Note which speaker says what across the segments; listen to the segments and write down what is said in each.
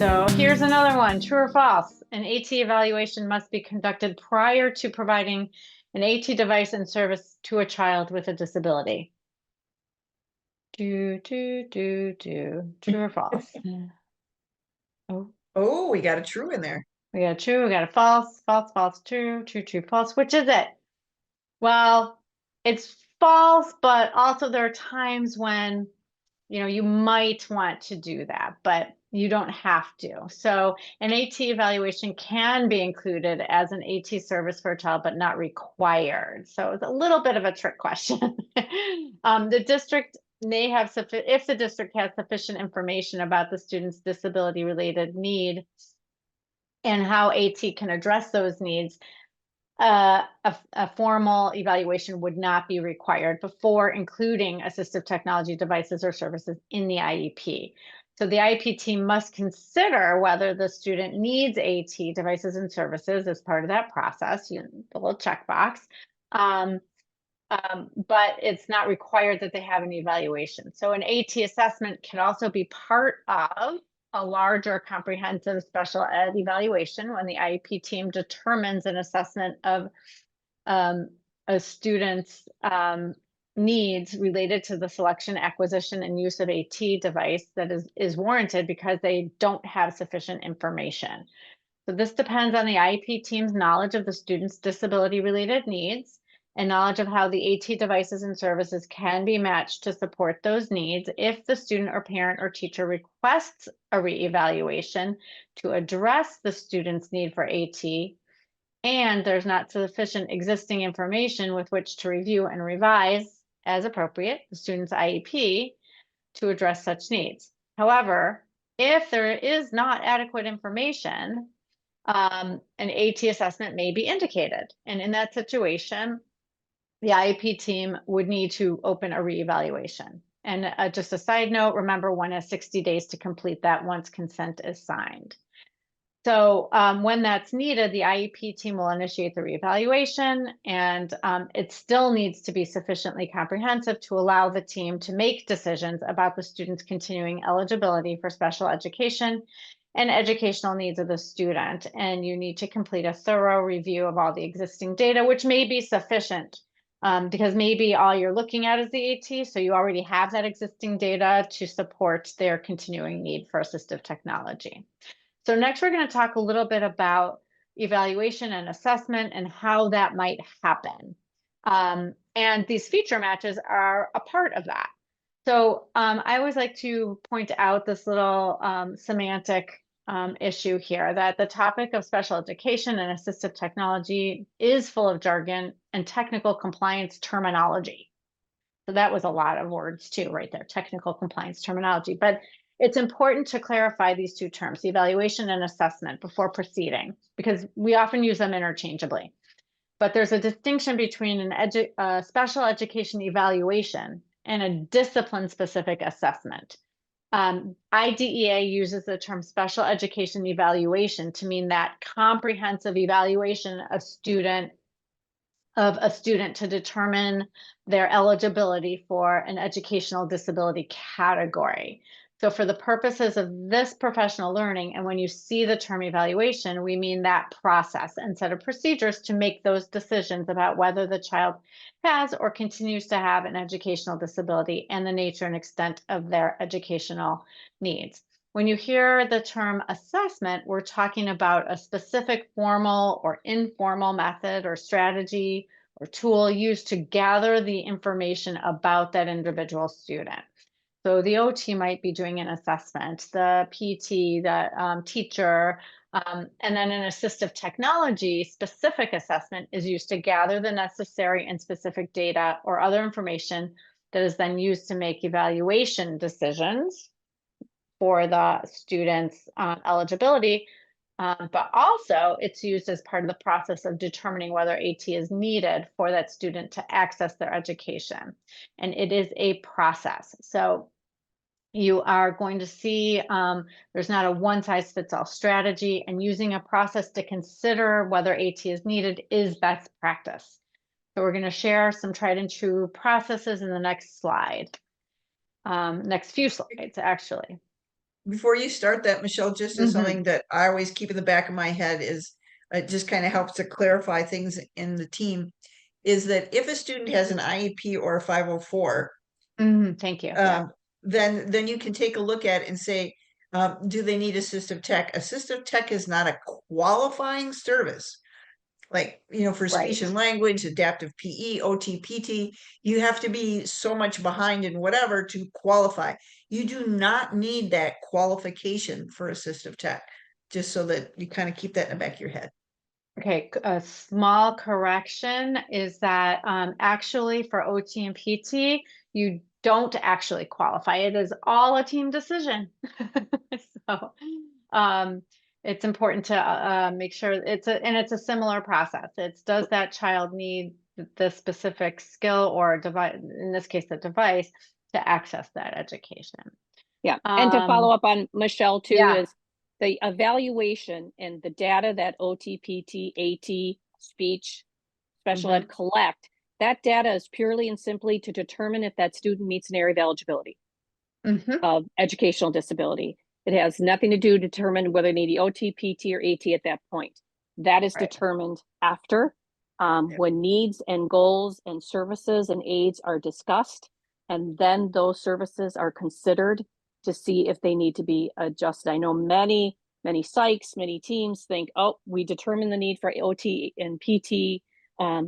Speaker 1: So here's another one, true or false. An AT evaluation must be conducted prior to providing an AT device and service to a child with a disability. True or false?
Speaker 2: Oh, we got a true in there.
Speaker 1: We got a true, we got a false, true, false. Which is it? Well, it's false, but also there are times when you might want to do that, but you don't have to. So an AT evaluation can be included as an AT service for a child, but not required. So it's a little bit of a trick question. The district may have if the district has sufficient information about the student's disability related need and how AT can address those needs, a formal evaluation would not be required before including assistive technology devices or services in the IEP. So the IEP team must consider whether the student needs AT devices and services as part of that process, the little checkbox. But it's not required that they have an evaluation. So an AT assessment can also be part of a larger comprehensive special ed evaluation when the IEP team determines an assessment of a student's needs related to the selection, acquisition, and use of AT device that is warranted because they don't have sufficient information. So this depends on the IEP team's knowledge of the student's disability-related needs and knowledge of how the AT devices and services can be matched to support those needs if the student or parent or teacher requests a reevaluation to address the student's need for AT, and there's not sufficient existing information with which to review and revise, as appropriate, the student's IEP to address such needs. However, if there is not adequate information, an AT assessment may be indicated. And in that situation, the IEP team would need to open a reevaluation. And just a side note, remember, one has 60 days to complete that once consent is signed. So when that's needed, the IEP team will initiate the reevaluation, and it still needs to be sufficiently comprehensive to allow the team to make decisions about the student's continuing eligibility for special education and educational needs of the student. And you need to complete a thorough review of all the existing data, which may be sufficient because maybe all you're looking at is the AT, so you already have that existing data to support their continuing need for assistive technology. So next, we're going to talk a little bit about evaluation and assessment and how that might happen. And these feature matches are a part of that. So I always like to point out this little semantic issue here, that the topic of special education and assistive technology is full of jargon and technical compliance terminology. So that was a lot of words too, right there, technical compliance terminology. But it's important to clarify these two terms, evaluation and assessment, before proceeding, because we often use them interchangeably. But there's a distinction between a special education evaluation and a discipline-specific assessment. IDEA uses the term special education evaluation to mean that comprehensive evaluation of a student to determine their eligibility for an educational disability category. So for the purposes of this professional learning, and when you see the term evaluation, we mean that process and set of procedures to make those decisions about whether the child has or continues to have an educational disability and the nature and extent of their educational needs. When you hear the term assessment, we're talking about a specific formal or informal method or strategy or tool used to gather the information about that individual student. So the OT might be doing an assessment, the PT, the teacher, and then an assistive technology specific assessment is used to gather the necessary and specific data or other information that is then used to make evaluation decisions for the student's eligibility, but also it's used as part of the process of determining whether AT is needed for that student to access their education. And it is a process. So you are going to see there's not a one-size-fits-all strategy, and using a process to consider whether AT is needed is best practice. So we're going to share some tried and true processes in the next slide, next few slides, actually.
Speaker 2: before you start that, Michelle, just as
Speaker 1: Mhm.
Speaker 2: something that I always keep in the back of my head is it just kind of helps to clarify things in the team, is that if a student has an IEP or a 504,
Speaker 1: Thank you. Yeah.
Speaker 2: then you can take a look at it and say, do they need assistive tech? Assistive tech is not a qualifying service. Like, for speech
Speaker 1: Right.
Speaker 2: and language, adaptive PE, OT, PT, you have to be so much behind in whatever to qualify. You do not need that qualification for assistive tech, just so that you kind of keep that in the back of your head.
Speaker 1: Okay, a small correction is that actually for OT and PT, you don't actually qualify. It is all a team decision. So um, it's important to make sure it's a similar process. It's does that child need the specific skill or device, in this case, the device, to access that education.
Speaker 3: Yeah, and to follow up on Michelle too,
Speaker 1: Yeah.
Speaker 3: is the evaluation and the data that OTPT, AT, speech, special ed collect, that data is purely and simply to determine if that student meets an area of eligibility of educational disability. It has nothing to do to determine whether they need the OT, PT, or AT at that point. That is
Speaker 1: Right.
Speaker 3: determined after, when needs and goals and services and aids are discussed, and then those services are considered to see if they need to be adjusted. I know many psychs, many teams think, oh, we determine the need for OT and PT.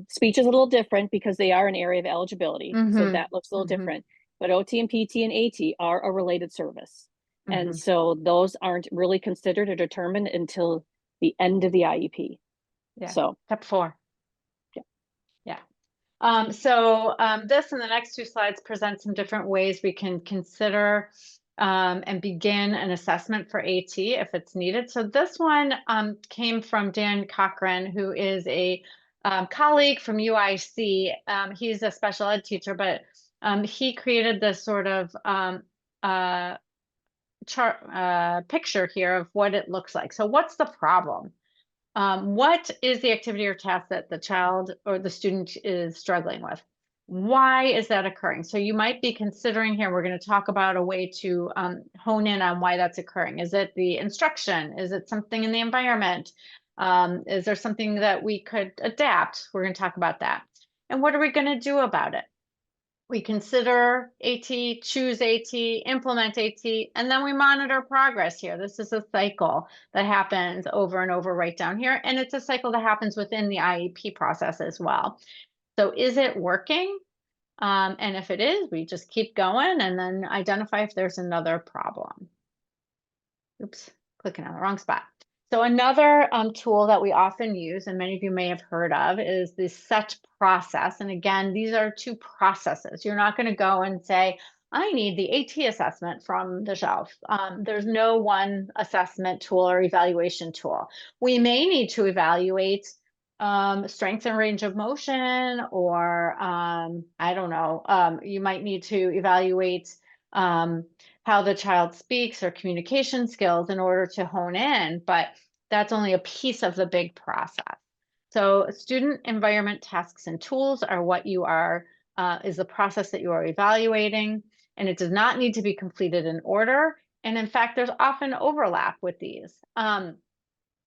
Speaker 3: Speech is a little different because they are an area of eligibility, so that looks a little different. But OT and PT and AT are a related service. And so those aren't really considered or determined until the end of the IEP.
Speaker 1: Yeah.
Speaker 3: So
Speaker 1: Step 4.
Speaker 3: Yeah.
Speaker 1: Yeah. This and the next 2 slides present some different ways we can consider and begin an assessment for AT if it's needed. So this one came from Dan Cochran, who is a colleague from UIC. He's a special ed teacher, but he created this sort of chart picture here of what it looks like. So what's the problem? What is the activity or task that the child or the student is struggling with? Why is that occurring? So you might be considering here, we're going to talk about a way to hone in on why that's occurring. Is it the instruction? Is it something in the environment? Is there something that we could adapt? We're going to talk about that. And what are we going to do about it? We consider AT, choose AT, implement AT, and then we monitor progress here. This is a cycle that happens over and over right down here. And it's a cycle that happens within the IEP process as well. So is it working? And if it is, we just keep going and then identify if there's another problem. Oops, clicking on the wrong spot. So another tool that we often use, and many of you may have heard of, is the SET process. And again, these are 2 processes. You're not going to go and say, I need the AT assessment from the shelf. There's no one assessment tool or evaluation tool. We may need to evaluate strength and range of motion, or I don't know, you might need to evaluate how the child speaks or communication skills in order to hone in, but that's only a piece of the big process. So student environment tasks and tools are what you are, is the process that you are evaluating, and it does not need to be completed in order. And in fact, there's often overlap with these.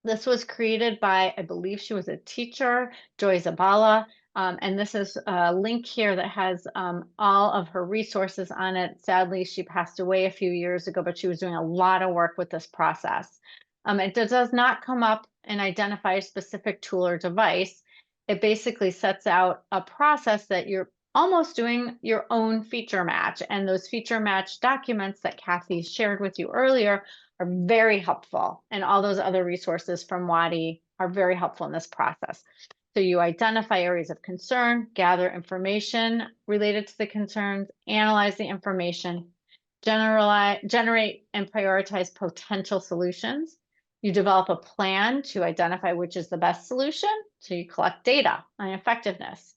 Speaker 1: This was created by, I believe she was a teacher, Joy Zabala. And this is a link here that has all of her resources on it. Sadly, she passed away a few years ago, but she was doing a lot of work with this process. It does not come up and identify a specific tool or device. It basically sets out a process that you're almost doing your own feature match. And those feature match documents that Kathy shared with you earlier are very helpful. And all those other resources from WADI are very helpful in this process. So you identify areas of concern, gather information related to the concerns, analyze the information, generate and prioritize potential solutions. You develop a plan to identify which is the best solution. So you collect data on effectiveness.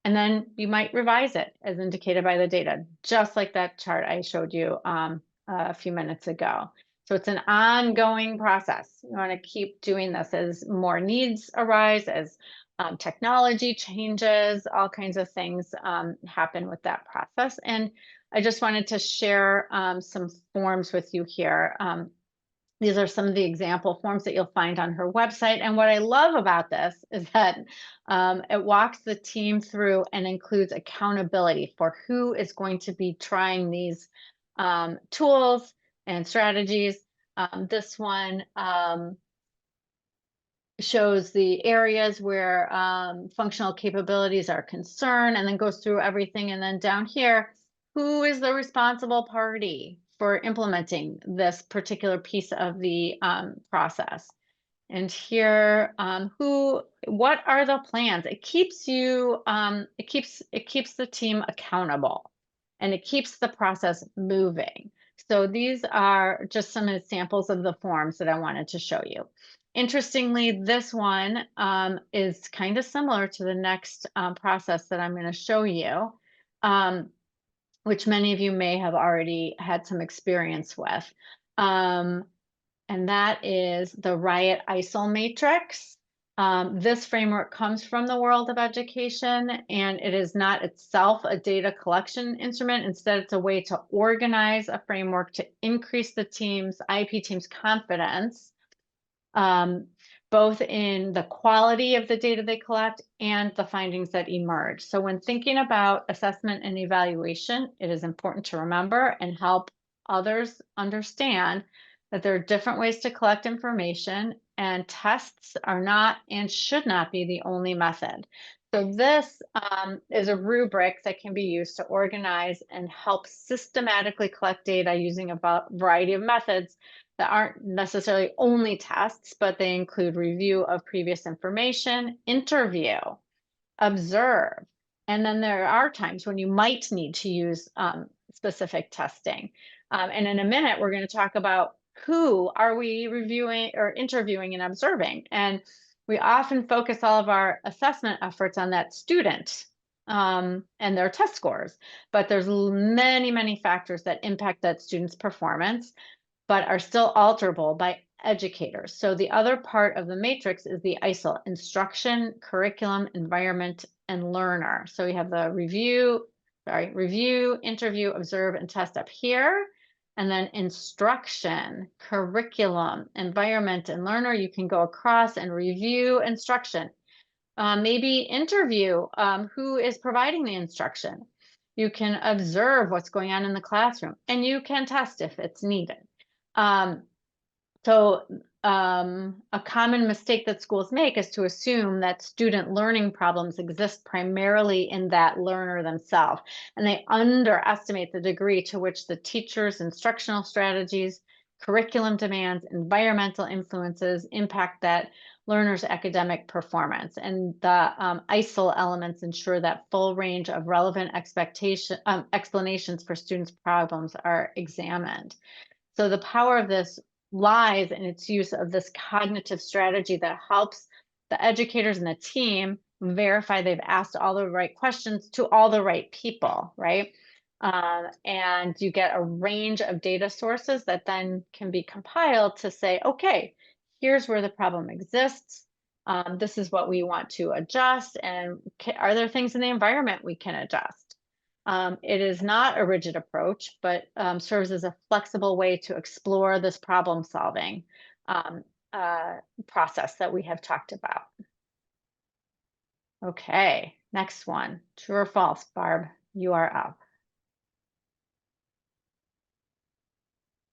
Speaker 1: And then you might revise it as indicated by the data, just like that chart I showed you a few minutes ago. So it's an ongoing process. You want to keep doing this as more needs arise, as technology changes, all kinds of things happen with that process. And I just wanted to share some forms with you here. These are some of the example forms that you'll find on her website. And what I love about this is that it walks the team through and includes accountability for who is going to be trying these tools and strategies. This one shows the areas where functional capabilities are concerned, and then goes through everything. And then down here, who is the responsible party for implementing this particular piece of the process? And here, what are the plans? It keeps you, it keeps the team accountable, and it keeps the process moving. So these are just some examples of the forms that I wanted to show you. Interestingly, this one is kind of similar to the next process that I'm going to show you, which many of you may have already had some experience with. And that is the Riot ISIL matrix. This framework comes from the world of education, and it is not itself a data collection instrument. Instead, it's a way to organize a framework to increase the IEP team's confidence, both in the quality of the data they collect and the findings that emerge. So when thinking about assessment and evaluation, it is important to remember and help others understand that there are different ways to collect information, and tests are not and should not be the only method. So this is a rubric that can be used to organize and help systematically collect data using a variety of methods that aren't necessarily only tests, but they include review of previous information, interview, observe, and then there are times when you might need to use specific testing. And in a minute, we're going to talk about who are we reviewing or interviewing and observing. And we often focus all of our assessment efforts on that student and their test scores, but there's many, many factors that impact that student's performance, but are still alterable by educators. So the other part of the matrix is the ISIL: instruction, curriculum, environment, and learner. So we have the review, interview, observe, and test up here. And then instruction, curriculum, environment, and learner, you can go across and review instruction. Maybe interview who is providing the instruction. You can observe what's going on in the classroom, and you can test if it's needed. A common mistake that schools make is to assume that student learning problems exist primarily in that learner themselves, and they underestimate the degree to which the teacher's instructional strategies, curriculum demands, environmental influences impact that learner's academic performance. And the ISIL elements ensure that full range of relevant explanations for students' problems are examined. So the power of this lies in its use of this cognitive strategy that helps the educators and the team verify they've asked all the right questions to all the right people, right? And you get a range of data sources that then can be compiled to say, okay, here's where the problem exists. This is what we want to adjust. And are there things in the environment we can adjust? It is not a rigid approach, but serves as a flexible way to explore this problem-solving process that we have talked about. Okay, next one. True or false, Barb? You are up.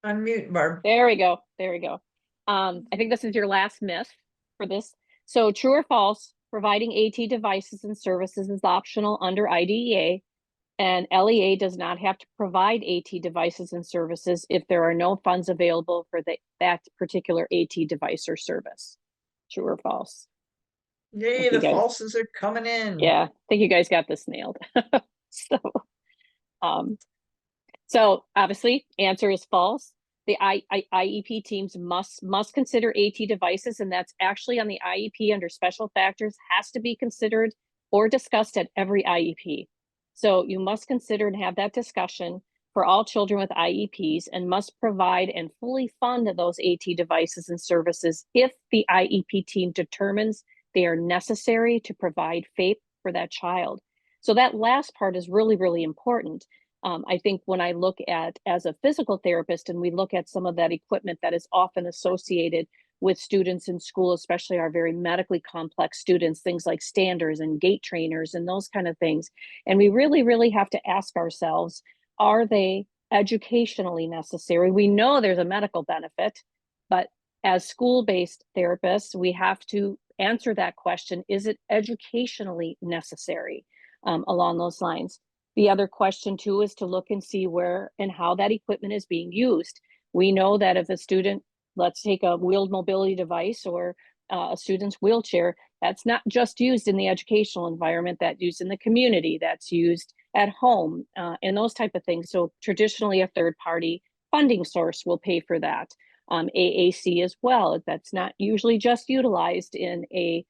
Speaker 2: Unmute, Barb.
Speaker 3: There we go. There we go. I think this is your last myth for this. So true or false, providing AT devices and services is optional under IDEA, and LEA does not have to provide AT devices and services if there are no funds available for that particular AT device or service. True or false?
Speaker 2: Yay, the falses are coming in.
Speaker 3: Yeah, I think you guys got this nailed. So obviously, answer is false. The IEP teams must consider AT devices, and that's actually on the IEP under special factors, has to be considered or discussed at every IEP. So you must consider and have that discussion for all children with IEPs, and must provide and fully fund those AT devices and services if the IEP team determines they are necessary to provide FAPE for that child. So that last part is really, really important, I think when I look at, as a physical therapist, and we look at some of that equipment that is often associated with students in school, especially our very medically complex students, things like standers and gait trainers and those kind of things. And we really, really have to ask ourselves, are they educationally necessary? We know there's a medical benefit, but as school-based therapists, we have to answer that question, is it educationally necessary, along those lines? The other question too is to look and see where and how that equipment is being used. We know that if a student, let's take a wheeled mobility device or a student's wheelchair, that's not just used in the educational environment, that's used in the community, that's used at home, and those type of things. So traditionally, a third party funding source will pay for that. AAC as well, that's not usually just utilized in a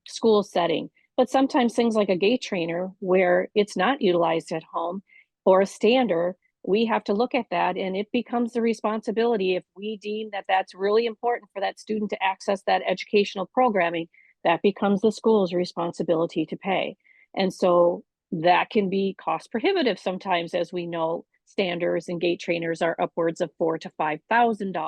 Speaker 3: school setting. But sometimes things like a gait trainer, where it's not utilized at home, or a stander, we have to look at that, and it becomes the responsibility, if we deem that that's really important for that student to access that educational programming, that becomes the school's responsibility to pay. And so that can be cost prohibitive sometimes, as we know, standers and gait trainers are upwards of $4,000 to $5,000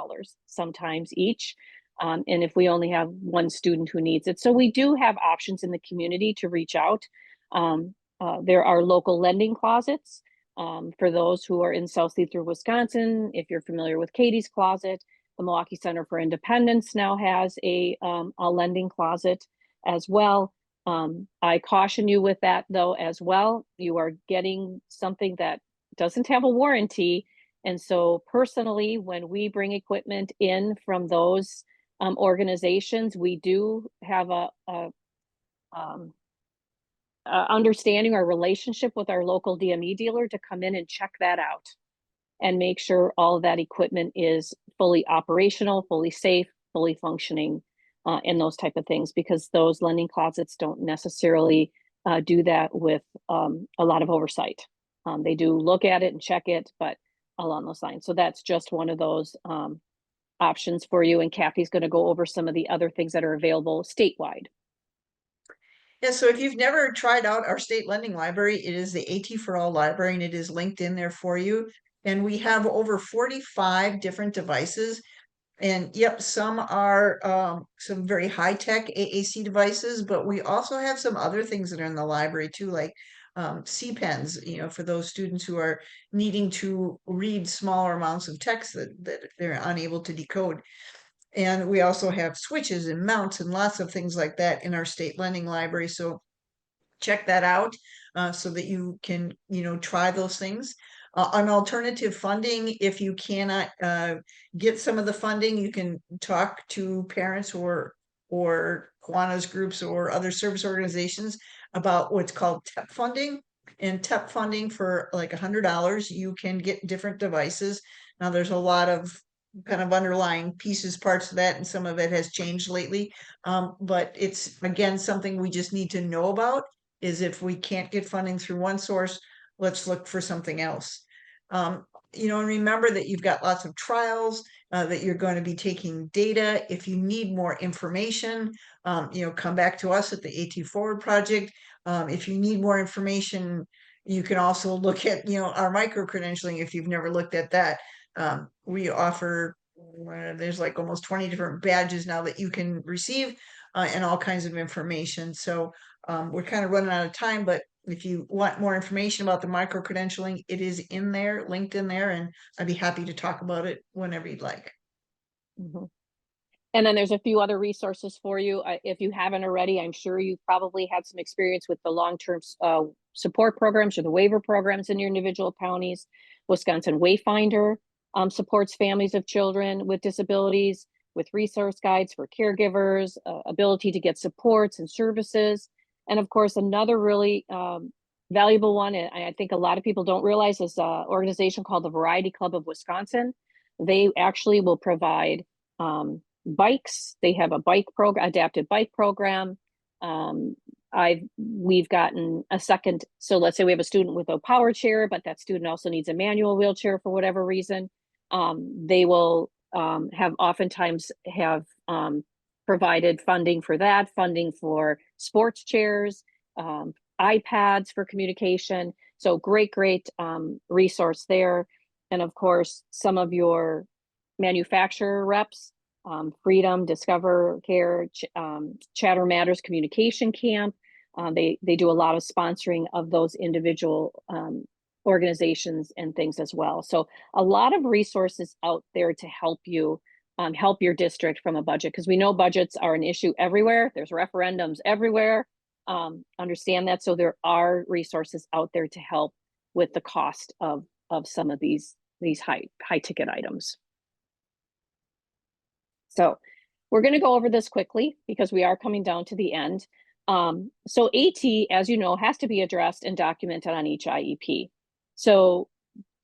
Speaker 3: sometimes each. And if we only have one student who needs it. So we do have options in the community to reach out. There are local lending closets for those who are in South Seathrough, Wisconsin. If you're familiar with Katie's Closet, the Milwaukee Center for Independence now has a lending closet as well. I caution you with that though as well. You are getting something that doesn't have a warranty. And so personally, when we bring equipment in from those organizations, we do have a understanding or relationship with our local DME dealer to come in and check that out and make sure all of that equipment is fully operational, fully safe, fully functioning, and those type of things, because those lending closets don't necessarily do that with a lot of oversight. They do look at it and check it, but along those lines. So that's just one of those options for you. And Kathy's going to go over some of the other things that are available statewide.
Speaker 2: Yeah, so if you've never tried out our state lending library, it is the AT for All library, and it is linked in there for you. And we have over 45 different devices. And yep, some are some very high-tech AAC devices, but we also have some other things that are in the library too, like C pens, for those students who are needing to read smaller amounts of text that they're unable to decode. And we also have switches and mounts and lots of things like that in our state lending library. So check that out so that you can, try those things. On alternative funding, if you cannot get some of the funding, you can talk to parents or Kiwanis groups or other service organizations about what's called TEP funding. And TEP funding for like $100, you can get different devices. Now there's a lot of kind of underlying pieces, parts of that, and some of it has changed lately. But it's, again, something we just need to know about, is if we can't get funding through one source, let's look for something else. And remember that you've got lots of trials, that you're going to be taking data. If you need more information, come back to us at the AT Forward project. If you need more information, you can also look at, our micro-credentialing if you've never looked at that. We offer, there's like almost 20 different badges now that you can receive, and all kinds of information. So we're kind of running out of time, but if you want more information about the micro-credentialing, it is in there, linked in there, and I'd be happy to talk about it whenever you'd like.
Speaker 3: Mm-hmm. And then there's a few other resources for you. If you haven't already, I'm sure you probably had some experience with the long-term support programs or the waiver programs in your individual counties. Wisconsin Wayfinder supports families of children with disabilities with resource guides for caregivers, ability to get supports and services. And of course, another really valuable one, and I think a lot of people don't realize, is an organization called the Variety Club of Wisconsin. They actually will provide bikes. They have a bike program, adapted bike program. We've gotten a second. So let's say we have a student with a power chair, but that student also needs a manual wheelchair for whatever reason. They will oftentimes have provided funding for that, funding for sports chairs. iPads for communication. So great resource there. And of course, some of your manufacturer reps, Freedom, Discover Care, Chatter Matters Communication Camp. They do a lot of sponsoring of those individual organizations and things as well. So a lot of resources out there to help you help your district from a budget, because we know budgets are an issue everywhere. There's referendums everywhere. Understand that. So there are resources out there to help with the cost of some of these high ticket items. So we're going to go over this quickly because we are coming down to the end. So AT, as you know, has to be addressed and documented on each IEP. So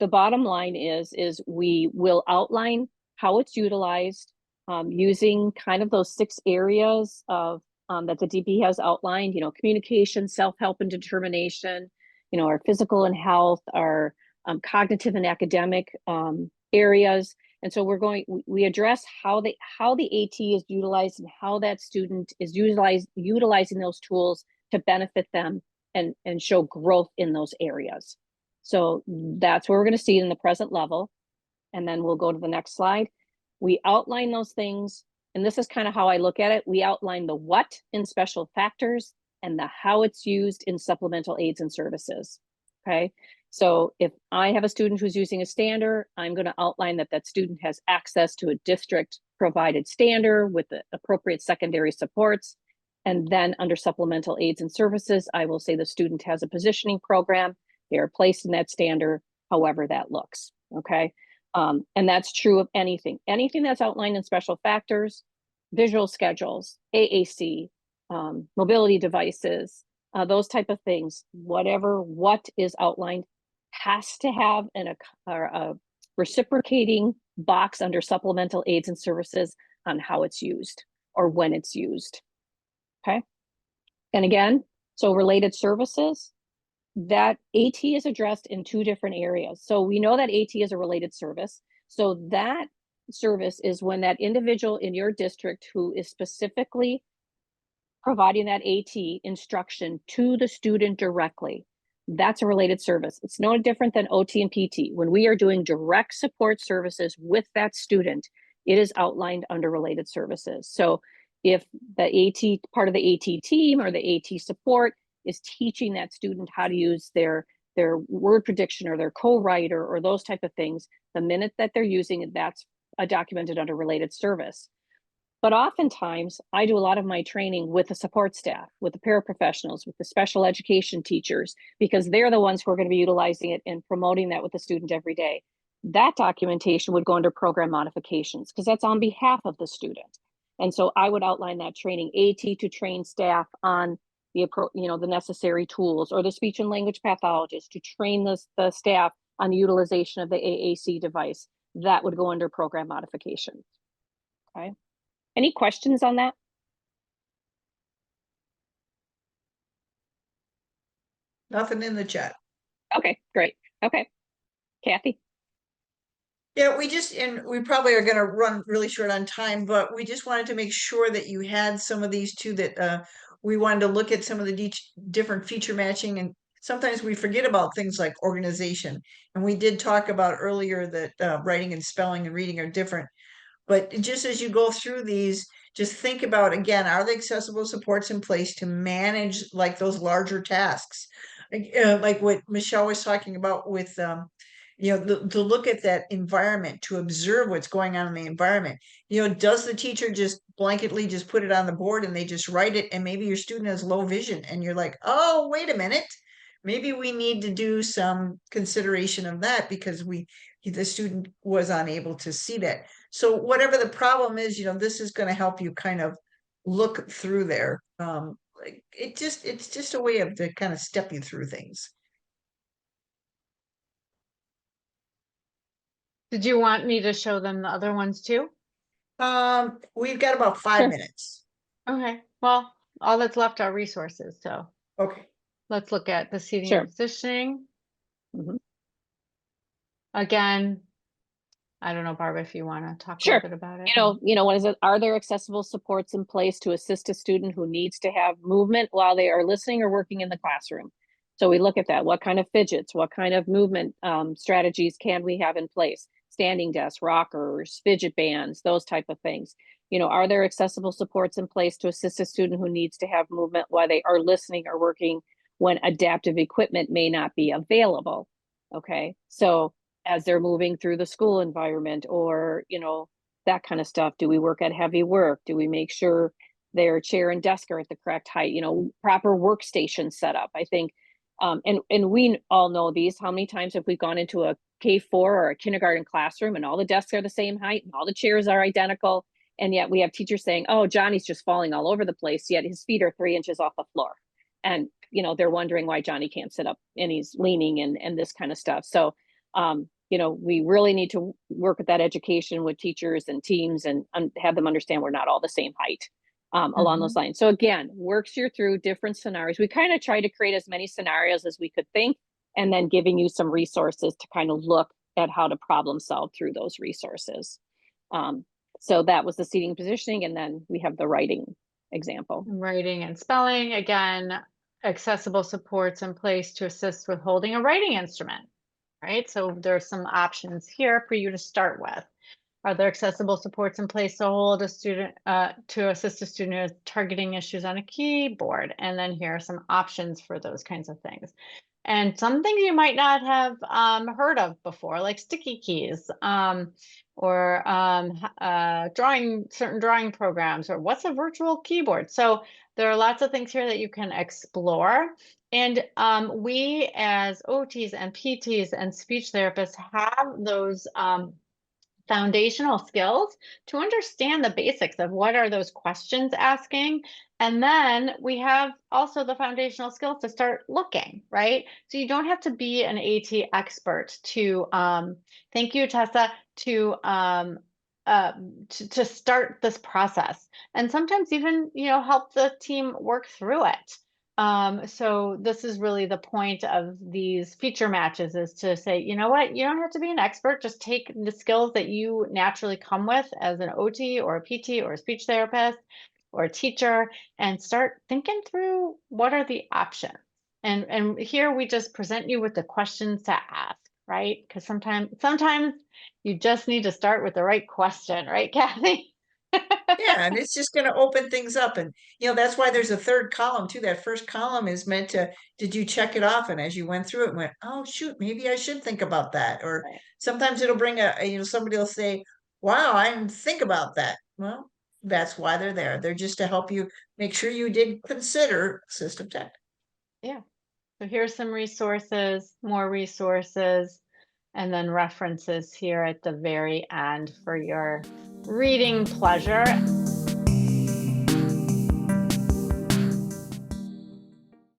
Speaker 3: the bottom line is we will outline how it's utilized using kind of those 6 areas of that the DP has outlined, you know, communication, self-help and determination, you know, our physical and health, our cognitive and academic areas. And so we address how the AT is utilized and how that student is utilizing those tools to benefit them and show growth in those areas. So that's what we're going to see in the present level. And then we'll go to the next slide. We outline those things. And this is kind of how I look at it. We outline the what in special factors and the how it's used in supplemental aids and services. Okay. So if I have a student who's using a stander, I'm going to outline that student has access to a district provided stander with the appropriate secondary supports. And then under supplemental aids and services, I will say the student has a positioning program. They are placed in that stander, however that looks. Okay. And that's true of anything that's outlined in special factors, visual schedules, AAC, mobility devices, those type of things. What is outlined has to have a reciprocating box under supplemental aids and services on how it's used or when it's used. Okay. And again, so related services, that AT is addressed in 2 different areas. So we know that AT is a related service. So that service is when that individual in your district who is specifically providing that AT instruction to the student directly, that's a related service. It's no different than OT and PT. When we are doing direct support services with that student, it is outlined under related services. So if the AT part of the AT team or the AT support is teaching that student how to use their word prediction or their co-writer or those type of things, the minute that they're using it, that's documented under related service. But oftentimes I do a lot of my training with the support staff, with the paraprofessionals, with the special education teachers, because they're the ones who are going to be utilizing it and promoting that with the student every day. That documentation would go under program modifications because that's on behalf of the student. And so I would outline that training AT to train staff on the necessary tools, or the speech and language pathologist to train the staff on the utilization of the AAC device. That would go under program modifications. Okay. Any questions on that?
Speaker 2: Nothing in the chat.
Speaker 3: Okay, great. Okay. Kathy?
Speaker 2: Yeah, and we probably are going to run really short on time, but we just wanted to make sure that you had some of these too, that we wanted to look at some of the different feature matching, and sometimes we forget about things like organization. And we did talk about earlier that writing and spelling and reading are different. But just as you go through these, just think about, again, are the accessible supports in place to manage like those larger tasks? Like what Michelle was talking about with, to look at that environment, to observe what's going on in the environment. Does the teacher just blanketly just put it on the board and they just write it, and maybe your student has low vision and you're like, oh, wait a minute. Maybe we need to do some consideration of that because the student was unable to see that. So whatever the problem is, this is going to help you kind of look through there. It's just a way of to kind of step you through things.
Speaker 1: Did you want me to show them the other ones too?
Speaker 2: We've got about 5 minutes.
Speaker 1: Okay. Well, all that's left are resources. So
Speaker 2: Okay.
Speaker 1: let's look at the seating
Speaker 3: Sure.
Speaker 1: and positioning.
Speaker 3: Mhm.
Speaker 1: Again, I don't know, Barbara, if you want to talk a
Speaker 3: Sure.
Speaker 1: little bit about it.
Speaker 3: What is it? Are there accessible supports in place to assist a student who needs to have movement while they are listening or working in the classroom? So we look at that. What kind of fidgets, what kind of movement strategies can we have in place? Standing desks, rockers, fidget bands, those type of things. Are there accessible supports in place to assist a student who needs to have movement while they are listening or working when adaptive equipment may not be available? Okay, so as they're moving through the school environment, or that kind of stuff. Do we work at heavy work? Do we make sure their chair and desk are at the correct height? Proper workstation setup. I think, and we all know these. How many times have we gone into a K4 or a kindergarten classroom and all the desks are the same height and all the chairs are identical, and yet we have teachers saying, "Oh, Johnny's just falling all over the place," yet his feet are 3 inches off the floor, and they're wondering why Johnny can't sit up and he's leaning and this kind of stuff. So we really need to work with that education with teachers and teams and have them understand we're not all the same height along those lines. So again, works you through different scenarios. We kind of try to create as many scenarios as we could think, and then giving you some resources to kind of look at how to problem solve through those resources. So that was the seating positioning, and then we have the writing example.
Speaker 1: Writing and spelling, again, accessible supports in place to assist with holding a writing instrument. Right, so there's some options here for you to start with. Are there accessible supports in place to hold a student, to assist a student with targeting issues on a keyboard? And then here are some options for those kinds of things. And some things you might not have heard of before, like sticky keys, or certain drawing programs, or what's a virtual keyboard. So there are lots of things here that you can explore. And we as OTs and PTs and speech therapists have those foundational skills to understand the basics of what are those questions asking. And then we have also the foundational skills to start looking, right? So you don't have to be an AT expert to, thank you, Tessa, to start this process. And sometimes even, help the team work through it. So this is really the point of these feature matches, is to say, you know what, you don't have to be an expert, just take the skills that you naturally come with as an OT or a PT or a speech therapist or a teacher, and start thinking through what are the options. And here we just present you with the questions to ask, right? Because sometimes you just need to start with the right question, right, Kathy?
Speaker 2: Yeah, and it's just going to open things up. And, that's why there's a third column too. That first column is meant to, did you check it off? And as you went through it, went, oh, shoot, maybe I should think about that. Or
Speaker 1: Right.
Speaker 2: sometimes it'll bring somebody will say, wow, I didn't think about that. Well, that's why they're there. They're just to help you make sure you did consider assistive tech.
Speaker 1: Yeah. So here's some resources, more resources, and then references here at the very end for your reading pleasure.